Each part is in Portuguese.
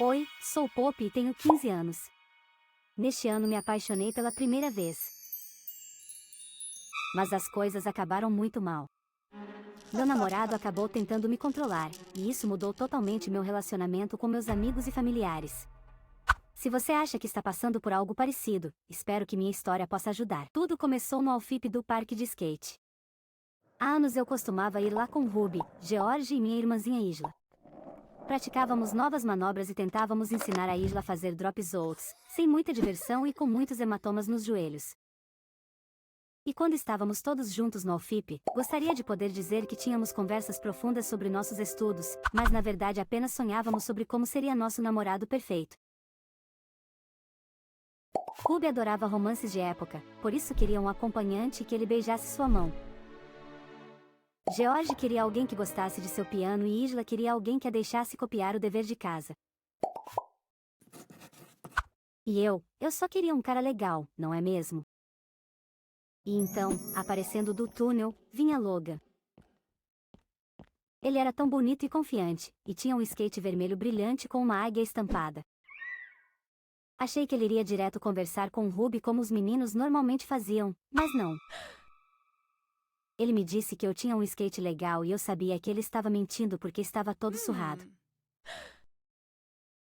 Oi, sou Poppy e tenho 15 anos. Neste ano me apaixonei pela primeira vez. Mas as coisas acabaram muito mal. Meu namorado acabou tentando me controlar, e isso mudou totalmente meu relacionamento com meus amigos e familiares. Se você acha que está passando por algo parecido, espero que minha história possa ajudar. Tudo começou no Alfip do parque de skate. Há anos eu costumava ir lá com Ruby, George e minha irmãzinha Isla. Praticávamos novas manobras e tentávamos ensinar a Isla a fazer drops outs, sem muita diversão e com muitos hematomas nos joelhos. E quando estávamos todos juntos no Alfip, gostaria de poder dizer que tínhamos conversas profundas sobre nossos estudos, mas na verdade apenas sonhávamos sobre como seria nosso namorado perfeito. Ruby adorava romances de época, por isso queria um acompanhante e que ele beijasse sua mão. George queria alguém que gostasse de seu piano e Isla queria alguém que a deixasse copiar o dever de casa. E eu só queria um cara legal, não é mesmo? E então, aparecendo do túnel, vinha Logan. Ele era tão bonito e confiante, e tinha um skate vermelho brilhante com uma águia estampada. Achei que ele iria direto conversar com Ruby como os meninos normalmente faziam, mas não. Ele me disse que eu tinha um skate legal e eu sabia que ele estava mentindo porque estava todo surrado.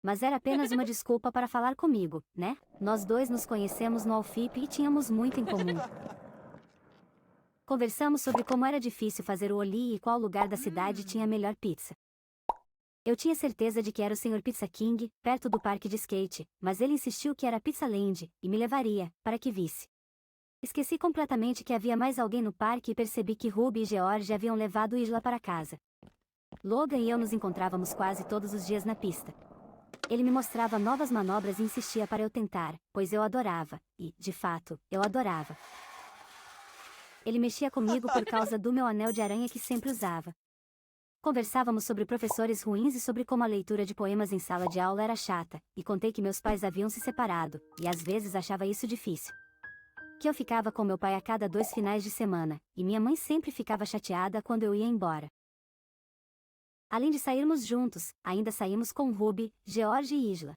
Mas era apenas uma desculpa para falar comigo, né? Nós dois nos conhecemos no Alfip e tínhamos muito em comum. Conversamos sobre como era difícil fazer o Oli e qual lugar da cidade tinha a melhor pizza. Eu tinha certeza de que era o Sr. Pizza King, perto do parque de skate, mas ele insistiu que era Pizza Land, e me levaria, para que visse. Esqueci completamente que havia mais alguém no parque e percebi que Ruby e George haviam levado Isla para casa. Logan e eu nos encontrávamos quase todos os dias na pista. Ele me mostrava novas manobras e insistia para eu tentar, pois eu adorava, e, de fato, eu adorava. Ele mexia comigo por causa do meu anel de aranha que sempre usava. Conversávamos sobre professores ruins e sobre como a leitura de poemas em sala de aula era chata, e contei que meus pais haviam se separado, e às vezes achava isso difícil. Que eu ficava com meu pai a cada 2 finais de semana, e minha mãe sempre ficava chateada quando eu ia embora. Além de sairmos juntos, ainda saímos com Ruby, George e Isla.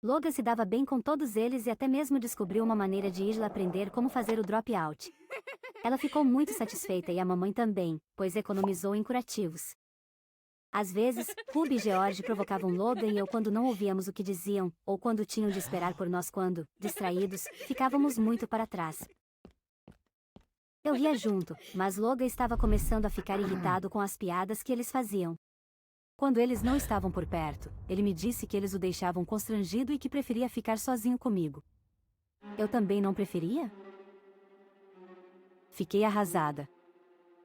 Logan se dava bem com todos eles e até mesmo descobriu uma maneira de Isla aprender como fazer o drop out. Ela ficou muito satisfeita e a mamãe também, pois economizou em curativos. Às vezes, Ruby e George provocavam Logan e eu quando não ouvíamos o que diziam, ou quando tinham de esperar por nós quando, distraídos, ficávamos muito para trás. Eu ria junto, mas Logan estava começando a ficar irritado com as piadas que eles faziam. Quando eles não estavam por perto, ele me disse que eles o deixavam constrangido e que preferia ficar sozinho comigo. Eu também não preferia? Fiquei arrasada.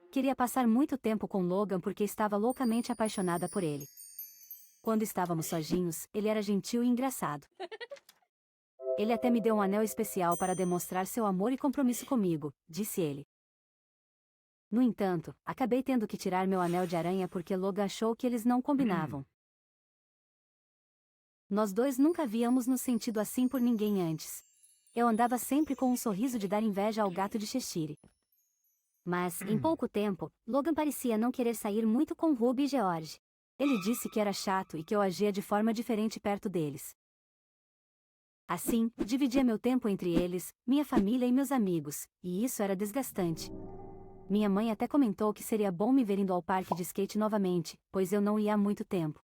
Queria passar muito tempo com Logan porque estava loucamente apaixonada por ele. Quando estávamos sozinhos, ele era gentil e engraçado. Ele até me deu um anel especial para demonstrar seu amor e compromisso comigo, disse ele. No entanto, acabei tendo que tirar meu anel de aranha porque Logan achou que eles não combinavam. Nós dois nunca havíamos nos sentido assim por ninguém antes. Eu andava sempre com um sorriso de dar inveja ao gato de Cheshire. Mas, em pouco tempo, Logan parecia não querer sair muito com Ruby e George. Ele disse que era chato e que eu agia de forma diferente perto deles. Assim, dividia meu tempo entre eles, minha família e meus amigos, e isso era desgastante. Minha mãe até comentou que seria bom me ver indo ao parque de skate novamente, pois eu não ia há muito tempo.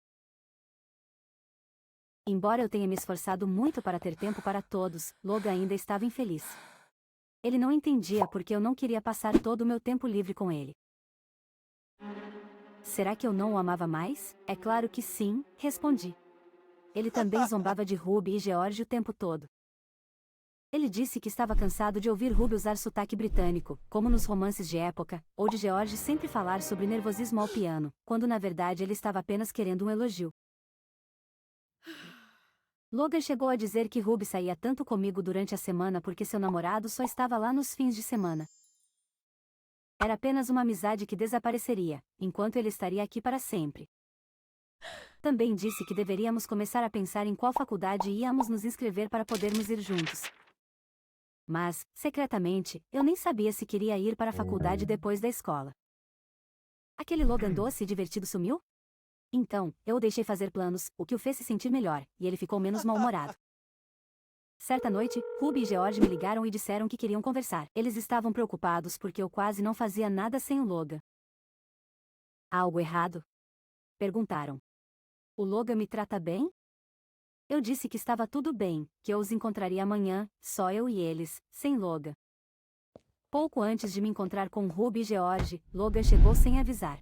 Embora eu tenha me esforçado muito para ter tempo para todos, Logan ainda estava infeliz. Ele não entendia porque eu não queria passar todo o meu tempo livre com ele. Será que eu não o amava mais? É claro que sim, respondi. Ele também zombava de Ruby e George o tempo todo. Ele disse que estava cansado de ouvir Ruby usar sotaque britânico, como nos romances de época, ou de George sempre falar sobre nervosismo ao piano, quando na verdade ele estava apenas querendo um elogio. Logan chegou a dizer que Ruby saía tanto comigo durante a semana porque seu namorado só estava lá nos fins de semana. Era apenas uma amizade que desapareceria, enquanto ele estaria aqui para sempre. Também disse que deveríamos começar a pensar em qual faculdade íamos nos inscrever para podermos ir juntos. Mas, secretamente, eu nem sabia se queria ir para a faculdade depois da escola. Aquele Logan doce e divertido sumiu? Então, eu o deixei fazer planos, o que o fez se sentir melhor, e ele ficou menos mal-humorado. Certa noite, Ruby e George me ligaram e disseram que queriam conversar. Eles estavam preocupados porque eu quase não fazia nada sem o Logan. Há algo errado? Perguntaram. O Logan me trata bem? Eu disse que estava tudo bem, que eu os encontraria amanhã, só eu e eles, sem Logan. Pouco antes de me encontrar com Ruby e George, Logan chegou sem avisar.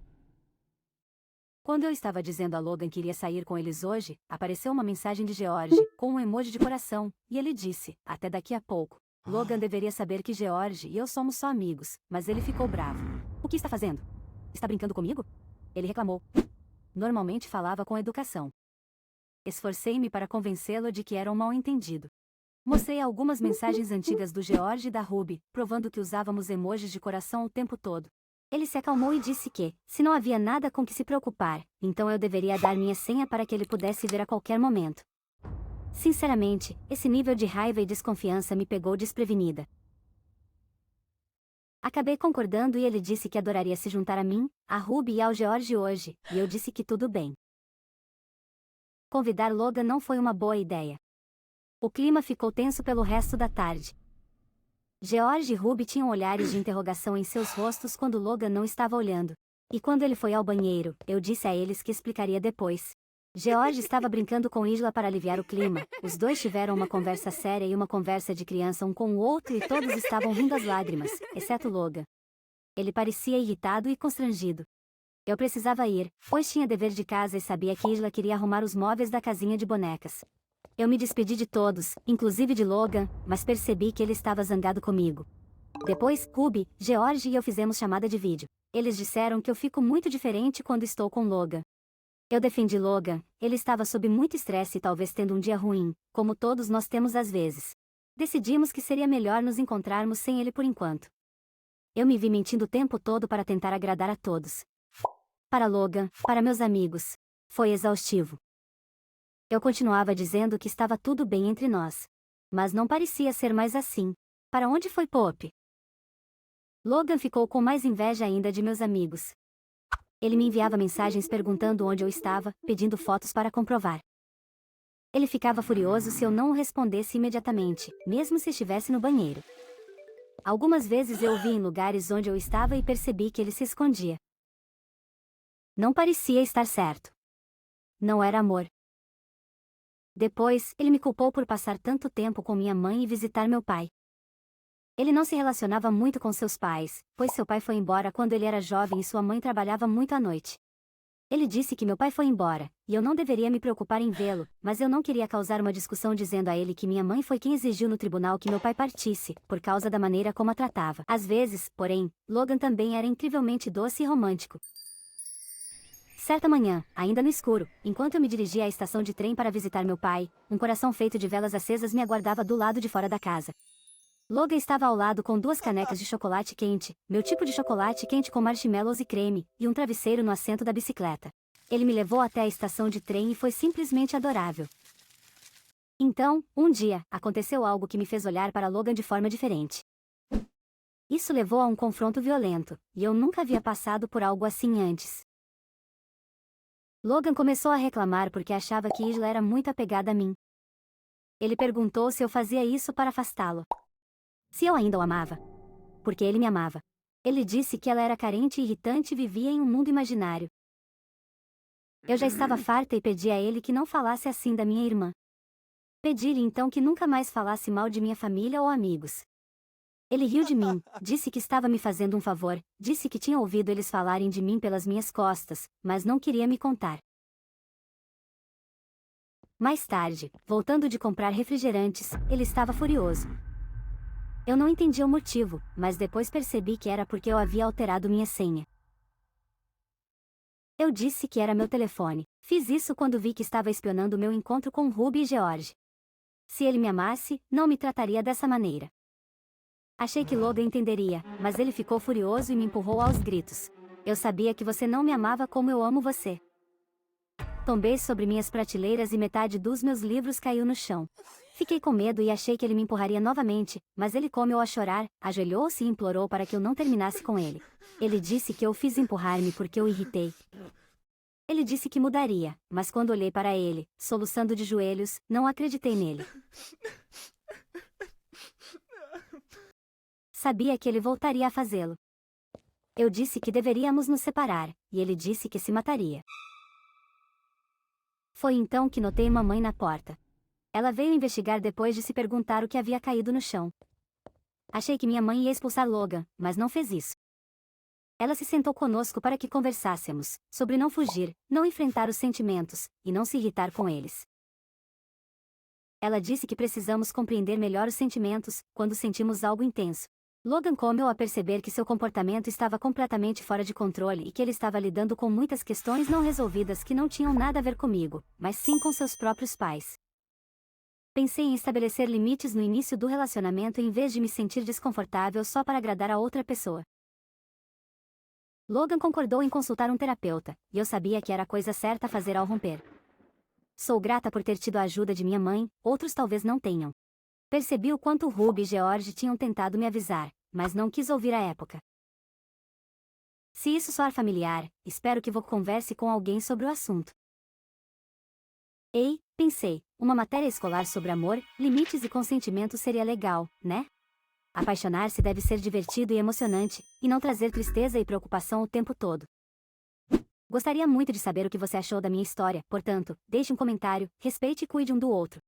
Quando eu estava dizendo a Logan que iria sair com eles hoje, apareceu uma mensagem de George, com um emoji de coração, e ele disse, até daqui a pouco. Logan deveria saber que George e eu somos só amigos, mas ele ficou bravo. O que está fazendo? Está brincando comigo? Ele reclamou. Normalmente falava com educação. Esforcei-me para convencê-lo de que era um mal-entendido. Mostrei algumas mensagens antigas do George e da Ruby, provando que usávamos emojis de coração o tempo todo. Ele se acalmou e disse que, se não havia nada com que se preocupar, então eu deveria dar minha senha para que ele pudesse ver a qualquer momento. Sinceramente, esse nível de raiva e desconfiança me pegou desprevenida. Acabei concordando e ele disse que adoraria se juntar a mim, a Ruby e ao George hoje, e eu disse que tudo bem. Convidar Logan não foi uma boa ideia. O clima ficou tenso pelo resto da tarde. George e Ruby tinham olhares de interrogação em seus rostos quando Logan não estava olhando. E quando ele foi ao banheiro, eu disse a eles que explicaria depois. George estava brincando com Isla para aliviar o clima. Os dois tiveram uma conversa séria e uma conversa de criança um com o outro e todos estavam rindo às lágrimas, exceto Logan. Ele parecia irritado e constrangido. Eu precisava ir, pois tinha dever de casa e sabia que Isla queria arrumar os móveis da casinha de bonecas. Eu me despedi de todos, inclusive de Logan, mas percebi que ele estava zangado comigo. Depois, Ruby, George e eu fizemos chamada de vídeo. Eles disseram que eu fico muito diferente quando estou com Logan. Eu defendi Logan, ele estava sob muito estresse e talvez tendo um dia ruim, como todos nós temos às vezes. Decidimos que seria melhor nos encontrarmos sem ele por enquanto. Eu me vi mentindo o tempo todo para tentar agradar a todos. Para Logan, para meus amigos. Foi exaustivo. Eu continuava dizendo que estava tudo bem entre nós. Mas não parecia ser mais assim. Para onde foi Pope? Logan ficou com mais inveja ainda de meus amigos. Ele me enviava mensagens perguntando onde eu estava, pedindo fotos para comprovar. Ele ficava furioso se eu não o respondesse imediatamente, mesmo se estivesse no banheiro. Algumas vezes eu o vi em lugares onde eu estava e percebi que ele se escondia. Não parecia estar certo. Não era amor. Depois, ele me culpou por passar tanto tempo com minha mãe e visitar meu pai. Ele não se relacionava muito com seus pais, pois seu pai foi embora quando ele era jovem e sua mãe trabalhava muito à noite. Ele disse que meu pai foi embora, e eu não deveria me preocupar em vê-lo, mas eu não queria causar uma discussão dizendo a ele que minha mãe foi quem exigiu no tribunal que meu pai partisse, por causa da maneira como a tratava. Às vezes, porém, Logan também era incrivelmente doce e romântico. Certa manhã, ainda no escuro, enquanto eu me dirigia à estação de trem para visitar meu pai, um coração feito de velas acesas me aguardava do lado de fora da casa. Logan estava ao lado com 2 canecas de chocolate quente, meu tipo de chocolate quente com marshmallows e creme, e um travesseiro no assento da bicicleta. Ele me levou até a estação de trem e foi simplesmente adorável. Então, um dia, aconteceu algo que me fez olhar para Logan de forma diferente. Isso levou a um confronto violento, e eu nunca havia passado por algo assim antes. Logan começou a reclamar porque achava que Isla era muito apegada a mim. Ele perguntou se eu fazia isso para afastá-lo. Se eu ainda o amava. Porque ele me amava. Ele disse que ela era carente e irritante e vivia em um mundo imaginário. Eu já estava farta e pedi a ele que não falasse assim da minha irmã. Pedi-lhe então que nunca mais falasse mal de minha família ou amigos. Ele riu de mim, disse que estava me fazendo um favor, disse que tinha ouvido eles falarem de mim pelas minhas costas, mas não queria me contar. Mais tarde, voltando de comprar refrigerantes, ele estava furioso. Eu não entendi o motivo, mas depois percebi que era porque eu havia alterado minha senha. Eu disse que era meu telefone. Fiz isso quando vi que estava espionando meu encontro com Ruby e George. Se ele me amasse, não me trataria dessa maneira. Achei que Logan entenderia, mas ele ficou furioso e me empurrou aos gritos. Eu sabia que você não me amava como eu amo você. Tombei sobre minhas prateleiras e metade dos meus livros caiu no chão. Fiquei com medo e achei que ele me empurraria novamente, mas ele começou a chorar, ajoelhou-se e implorou para que eu não terminasse com ele. Ele disse que eu fiz empurrar-me porque eu irritei. Ele disse que mudaria, mas quando olhei para ele, soluçando de joelhos, não acreditei nele. Sabia que ele voltaria a fazê-lo. Eu disse que deveríamos nos separar, e ele disse que se mataria. Foi então que notei mamãe na porta. Ela veio investigar depois de se perguntar o que havia caído no chão. Achei que minha mãe ia expulsar Logan, mas não fez isso. Ela se sentou conosco para que conversássemos sobre não fugir, não enfrentar os sentimentos, e não se irritar com eles. Ela disse que precisamos compreender melhor os sentimentos quando sentimos algo intenso. Logan começou a perceber que seu comportamento estava completamente fora de controle e que ele estava lidando com muitas questões não resolvidas que não tinham nada a ver comigo, mas sim com seus próprios pais. Pensei em estabelecer limites no início do relacionamento em vez de me sentir desconfortável só para agradar a outra pessoa. Logan concordou em consultar um terapeuta, e eu sabia que era a coisa certa a fazer ao romper. Sou grata por ter tido a ajuda de minha mãe, outros talvez não tenham. Percebi o quanto Ruby e George tinham tentado me avisar, mas não quis ouvir à época. Se isso soar familiar, espero que você converse com alguém sobre o assunto. Ei, pensei, uma matéria escolar sobre amor, limites e consentimento seria legal, né? Apaixonar-se deve ser divertido e emocionante, e não trazer tristeza e preocupação o tempo todo. Gostaria muito de saber o que você achou da minha história, portanto, deixe um comentário, respeite e cuide um do outro.